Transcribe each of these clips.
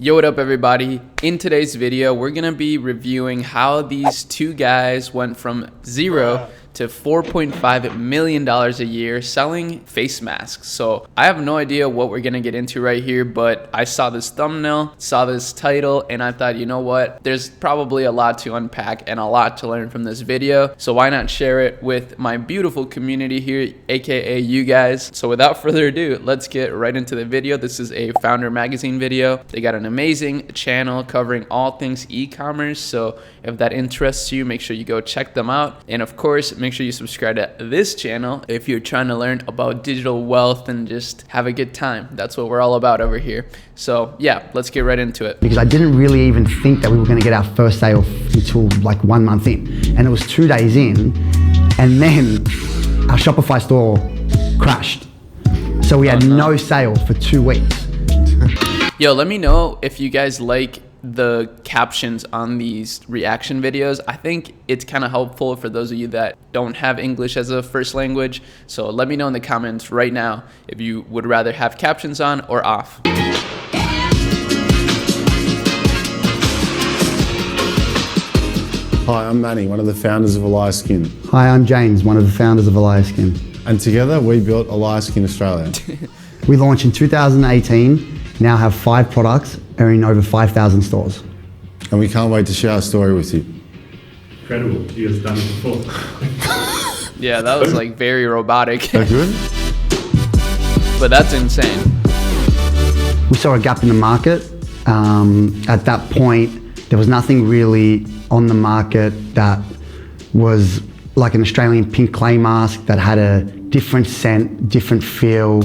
Yo, what up everybody? In today's video, we're gonna be reviewing how these two guys went from zero to $4.5 million a year selling face masks. So I have no idea what we're gonna get into right here, but I saw this thumbnail, saw this title, and I thought, you know what? There's probably a lot to unpack and a lot to learn from this video. So why not share it with my beautiful community here, aka you guys. So without further ado, let's get right into the video. This is a Founder Magazine video. They got an amazing channel covering all things e-commerce. So if that interests you, make sure you go check them out. And of course, make sure you subscribe to this channel if you're trying to learn about digital wealth and just have a good time. That's what we're all about over here. So yeah, let's get right into it. Because I didn't really even think that we were going to get our first sale until like 1 month in. And it was 2 days in, and then our Shopify store crashed. So we had no sale for 2 weeks. Yo, let me know if you guys like the captions on these reaction videos. I think it's kind of helpful for those of you that don't have English as a first language. So let me know in the comments right now if you would rather have captions on or off. Hi, I'm Manny, one of the founders of Skin. Hi, I'm James, one of the founders of Skin. And together we built Skin Australia. We launched in 2018, now have 5 products, are in over 5,000 stores. And we can't wait to share our story with you. Incredible, you guys done it before. Yeah, that was like very robotic. That good? But that's insane. We saw a gap in the market. At that point, there was nothing really on the market that was like an Australian pink clay mask that had a different scent, different feel.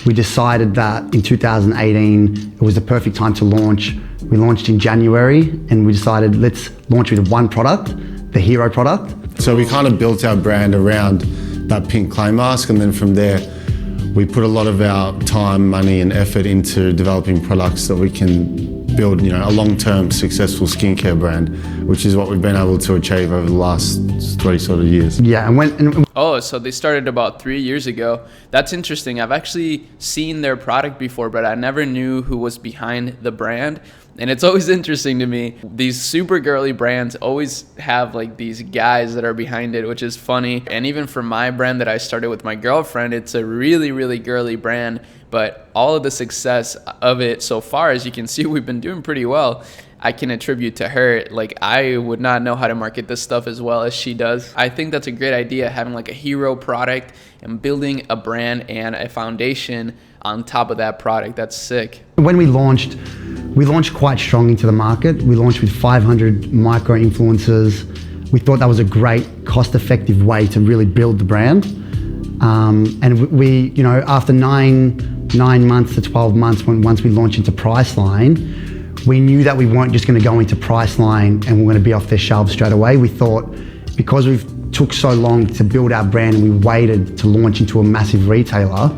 We decided that in 2018, it was the perfect time to launch. We launched in January and we decided let's launch with one product, the hero product. So we kind of built our brand around that pink clay mask, and then from there, we put a lot of our time, money and effort into developing products that we can build, a long-term successful skincare brand, which is what we've been able to achieve over the last 3 sort of years. Yeah, Oh, so they started about 3 years ago. That's interesting. I've actually seen their product before, but I never knew who was behind the brand. And it's always interesting to me. These super girly brands always have like these guys that are behind it, which is funny. And even for my brand that I started with my girlfriend, it's a really, really girly brand. But all of the success of it so far, as you can see, we've been doing pretty well. I can attribute to her. Like, I would not know how to market this stuff as well as she does. I think that's a great idea, having like a hero product and building a brand and a foundation on top of that product. That's sick. When we launched quite strong into the market. We launched with 500 micro influencers. We thought that was a great cost-effective way to really build the brand. And we, after 9 months to 12 months, once we launched into Priceline, we knew that we weren't just going to go into Priceline and we're going to be off their shelves straight away. We thought because we took so long to build our brand and we waited to launch into a massive retailer,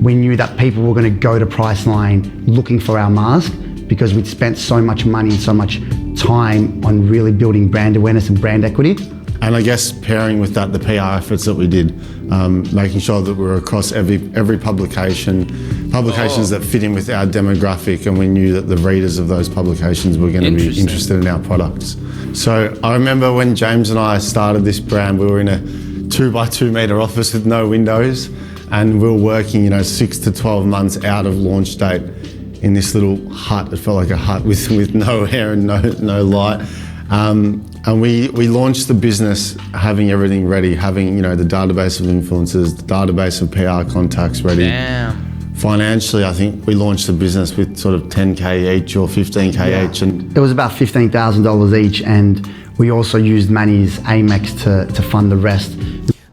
we knew that people were going to go to Priceline looking for our mask because we'd spent so much money and so much time on really building brand awareness and brand equity. And I guess pairing with that, the PR efforts that we did, making sure that we're across every publications that fit in with our demographic, and we knew that the readers of those publications were going to be interested in our products. So I remember when James and I started this brand, we were in a 2x2 meter office with no windows, and we were working, 6 to 12 months out of launch date in this little hut. It felt like a hut with no air and no light. And we launched the business having everything ready, having the database of influencers, the database of PR contacts ready. Damn. Financially, I think we launched the business with sort of 10K each or 15K each. And it was about $15,000 each, and we also used Manny's Amex to fund the rest.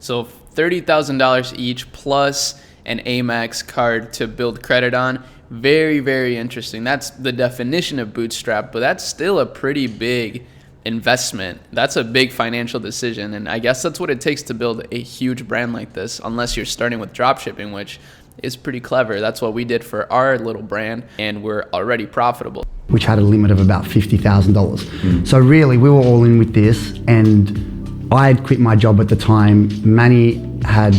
So $30,000 each plus an Amex card to build credit on. Very, very interesting. That's the definition of bootstrap, but that's still a pretty big investment. That's a big financial decision, and I guess that's what it takes to build a huge brand like this, unless you're starting with dropshipping, which is pretty clever. That's what we did for our little brand, and we're already profitable. Which had a limit of about $50,000. So really, we were all in with this, and I had quit my job at the time. Manny had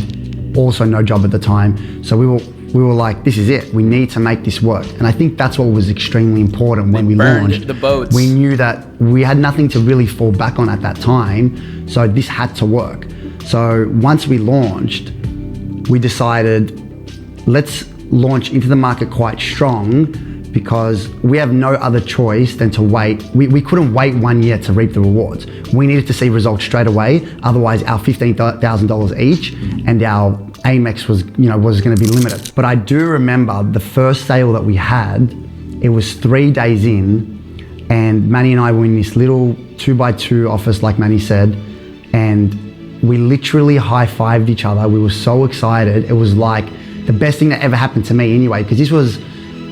also no job at the time. So we were we were like, this is it. We need to make this work. And I think that's what was extremely important when we launched. The boats. We knew that we had nothing to really fall back on at that time. So this had to work. So once we launched, we decided, let's launch into the market quite strong, because we have no other choice than to wait. We couldn't wait 1 year to reap the rewards. We needed to see results straight away. Otherwise, our $15,000 each and our Amex was going to be limited. But I do remember the first sale that we had, it was 3 days in, and Manny and I were in this little 2x2 office, like Manny said, and we literally high-fived each other. We were so excited. It was like the best thing that ever happened to me anyway, because this was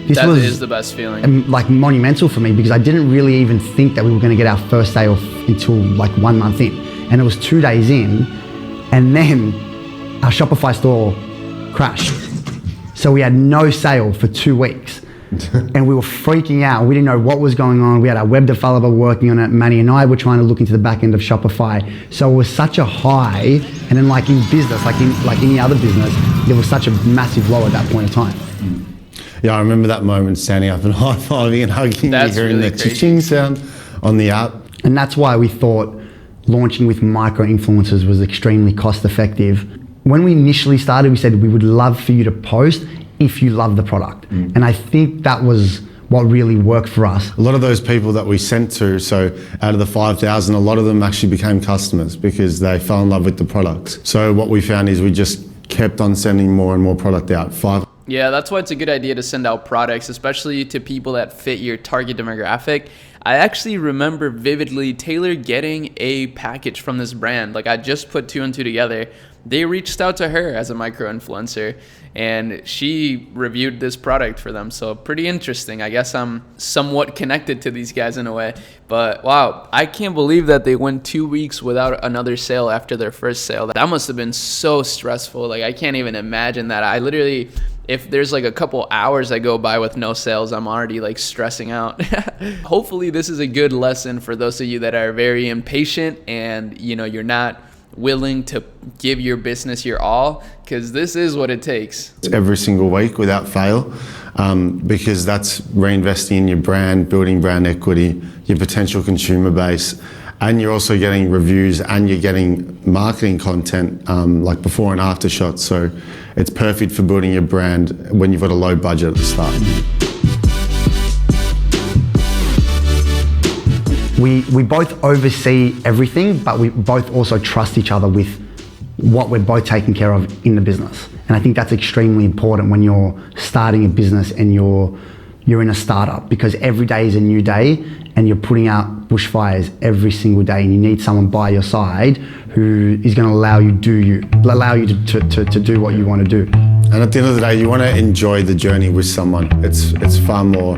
the best feeling. Like monumental for me, because I didn't really even think that we were going to get our first sale until like 1 month in, and it was 2 days in, and then our Shopify store crashed. So we had no sale for 2 weeks, and we were freaking out. We didn't know what was going on. We had our web developer working on it. Manny and I were trying to look into the back end of Shopify. So it was such a high, and then like in business, like any other business, there was such a massive low at that point in time. Yeah, I remember that moment, standing up and high-fiving and hugging, That's hearing really the crazy. cha-ching sound on the app. And that's why we thought launching with micro-influencers was extremely cost-effective. When we initially started, we said we would love for you to post if you love the product. And I think that was what really worked for us. A lot of those people that we sent to, so out of the 5,000, a lot of them actually became customers because they fell in love with the products. So what we found is we just kept on sending more and more product out. Yeah, that's why it's a good idea to send out products, especially to people that fit your target demographic. I actually remember vividly Taylor getting a package from this brand. Like, I just put 2 and 2 together. They reached out to her as a micro-influencer, and she reviewed this product for them. So pretty interesting. I guess I'm somewhat connected to these guys in a way. But wow, I can't believe that they went 2 weeks without another sale after their first sale. That must have been so stressful. Like, I can't even imagine that. I literally, if there's like a couple hours that go by with no sales, I'm already like stressing out. Hopefully this is a good lesson for those of you that are very impatient and you're not willing to give your business your all, because this is what it takes. Every single week without fail, because that's reinvesting in your brand, building brand equity, your potential consumer base, and you're also getting reviews and you're getting marketing content, like before and after shots. So it's perfect for building your brand when you've got a low budget at the start. We both oversee everything, but we both also trust each other with what we're both taking care of in the business. And I think that's extremely important when you're starting a business and you're in a startup, because every day is a new day and you're putting out bushfires every single day, and you need someone by your side who is going to allow you to do what you want to do. And at the end of the day, you want to enjoy the journey with someone. It's far more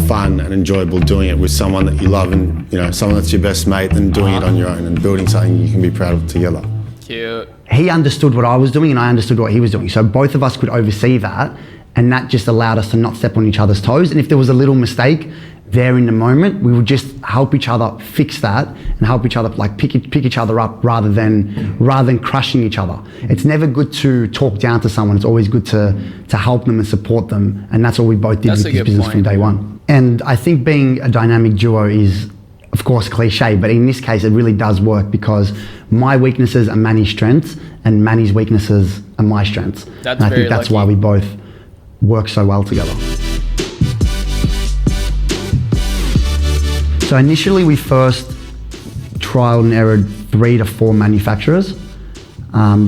fun and enjoyable doing it with someone that you love, and someone that's your best mate, than doing it on your own and building something you can be proud of together. Cute. He understood what I was doing and I understood what he was doing. So both of us could oversee that, and that just allowed us to not step on each other's toes. And if there was a little mistake there in the moment, we would just help each other fix that and help each other pick each other up rather than crushing each other. It's never good to talk down to someone. It's always good to help them and support them. And that's what we both did with this business from day one. And I think being a dynamic duo is, of course, cliche, but in this case, it really does work, because my weaknesses are Manny's strengths and Manny's weaknesses are my strengths. And I think that's why we both work so well together. So initially we first trialed and errored 3 to 4 manufacturers.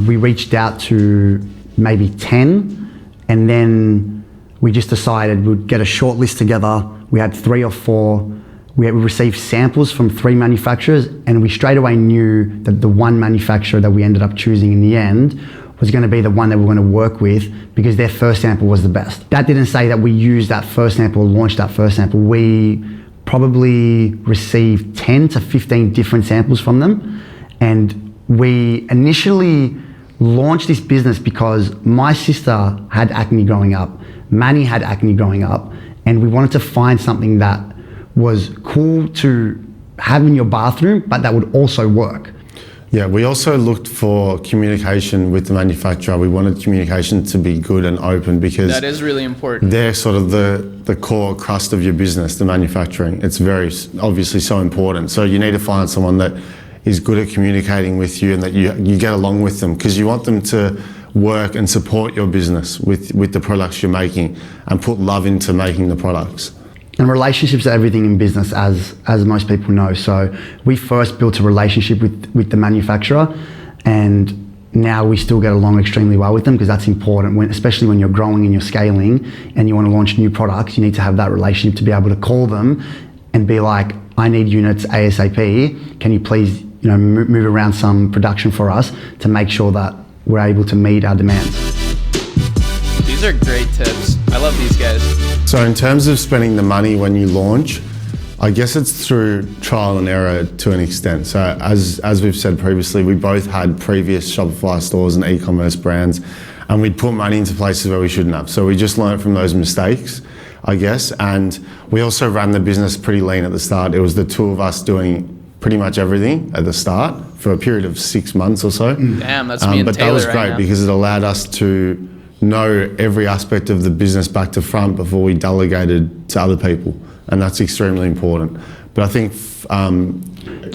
We reached out to maybe 10, and then we just decided we'd get a short list together. We had 3 or 4. We received samples from 3 manufacturers, and we straight away knew that the one manufacturer that we ended up choosing in the end was going to be the one that we're going to work with, because their first sample was the best. That didn't say that we used that first sample or launched that first sample. We probably received 10 to 15 different samples from them. And we initially launched this business because my sister had acne growing up, Manny had acne growing up, and we wanted to find something that was cool to have in your bathroom, but that would also work. Yeah, we also looked for communication with the manufacturer. We wanted communication to be good and open because That is really important. they're sort of the core crust of your business, the manufacturing. It's very obviously so important. So you need to find someone that is good at communicating with you and that you get along with them, because you want them to work and support your business with the products you're making and put love into making the products. And relationships are everything in business, as most people know. So we first built a relationship with the manufacturer, and now we still get along extremely well with them, because that's important, especially when you're growing and you're scaling and you want to launch new products. You need to have that relationship to be able to call them and be like, I need units ASAP. Can you please move around some production for us to make sure that we're able to meet our demands. These are great tips. I love these guys. So in terms of spending the money when you launch, I guess it's through trial and error to an extent. So as we've said previously, we both had previous Shopify stores and e-commerce brands, and we'd put money into places where we shouldn't have. So we just learned from those mistakes, I guess. And we also ran the business pretty lean at the start. It was the two of us doing pretty much everything at the start for a period of 6 months or so. Damn, that's me and But Taylor that was right great now. because it allowed us to know every aspect of the business back to front before we delegated to other people, and that's extremely important. But I think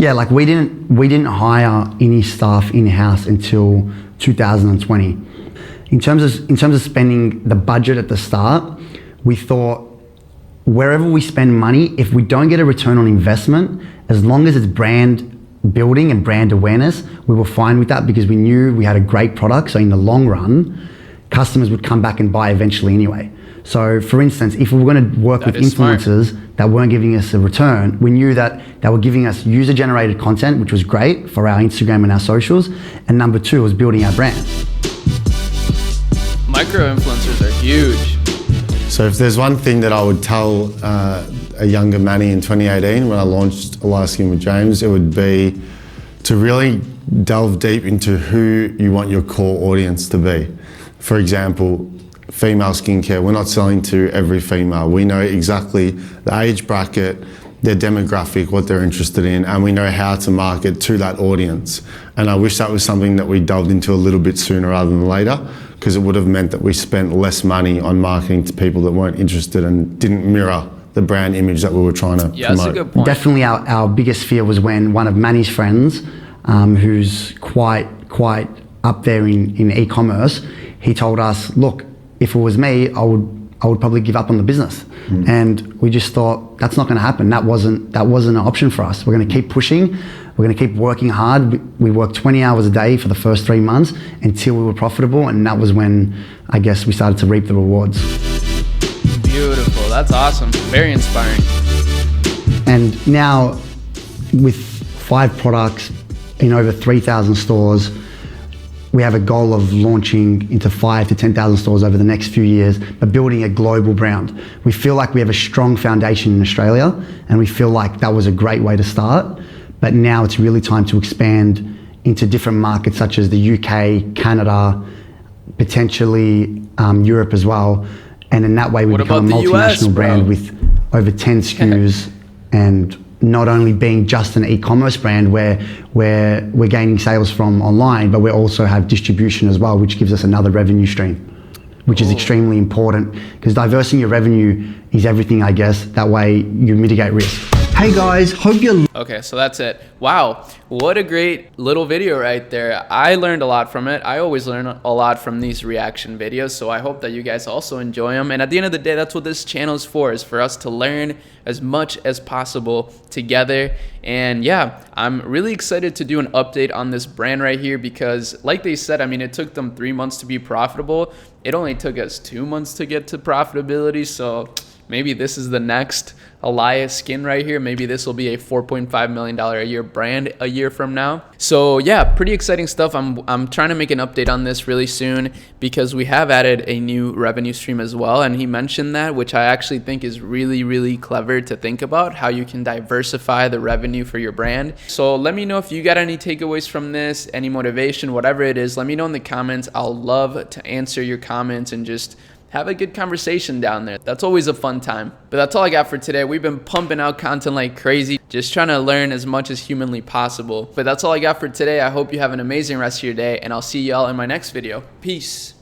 like we didn't hire any staff in-house until 2020. In terms of spending the budget at the start, we thought wherever we spend money, if we don't get a return on investment, as long as it's brand building and brand awareness, we were fine with that, because we knew we had a great product. So in the long run, customers would come back and buy eventually anyway. So for instance, if we were going to work with influencers that weren't giving us a return, we knew that they were giving us user-generated content, which was great for our Instagram and our socials. And number two was building our brand. Micro-influencers are huge. so if there's one thing that I would tell a younger Manny in 2018 when I launched Light Skin with James, it would be to really delve deep into who you want your core audience to be. For example, female skincare, we're not selling to every female. We know exactly the age bracket, their demographic, what they're interested in, and we know how to market to that audience. And I wish that was something that we delved into a little bit sooner rather than later, because it would have meant that we spent less money on marketing to people that weren't interested and didn't mirror the brand image that we were trying to promote. That's a good point. Definitely our biggest fear was when one of Manny's friends, who's quite up there in e-commerce, he told us, look, if it was me, I would probably give up on the business. And we just thought, that's not going to happen. That wasn't an option for us. We're going to keep pushing. We're going to keep working hard. We worked 20 hours a day for the first 3 months until we were profitable. And that was when, I guess, we started to reap the rewards. Beautiful. That's awesome. Very inspiring. And now with 5 products in over 3,000 stores, we have a goal of launching into 5,000 to 10,000 stores over the next few years, but building a global brand. We feel like we have a strong foundation in Australia, and we feel like that was a great way to start. But now it's really time to expand into different markets such as the UK, Canada, potentially Europe as well. And in that way, we What become a about the US, multinational brand bro? with over 10 SKUs and not only being just an e-commerce brand where we're gaining sales from online, but we also have distribution as well, which gives us another revenue stream, which is extremely important, because diversing your revenue is everything, I guess. That way you mitigate risk. Hey guys, hope you're... Okay, so that's it. Wow, what a great little video right there. I learned a lot from it. I always learn a lot from these reaction videos, so I hope that you guys also enjoy them. And at the end of the day, that's what this channel is for us to learn as much as possible together. And yeah, I'm really excited to do an update on this brand right here, because like they said, I mean, it took them 3 months to be profitable. It only took us 2 months to get to profitability, so maybe this is the next Elias Skin right here. Maybe this will be a $4.5 million a year brand a year from now. So yeah, pretty exciting stuff. I'm trying to make an update on this really soon, because we have added a new revenue stream as well. And he mentioned that, which I actually think is really, really clever to think about, how you can diversify the revenue for your brand. So let me know if you got any takeaways from this, any motivation, whatever it is. Let me know in the comments. I'll love to answer your comments and just have a good conversation down there. That's always a fun time. But that's all I got for today. We've been pumping out content like crazy, just trying to learn as much as humanly possible. But that's all I got for today. I hope you have an amazing rest of your day, and I'll see y'all in my next video. Peace.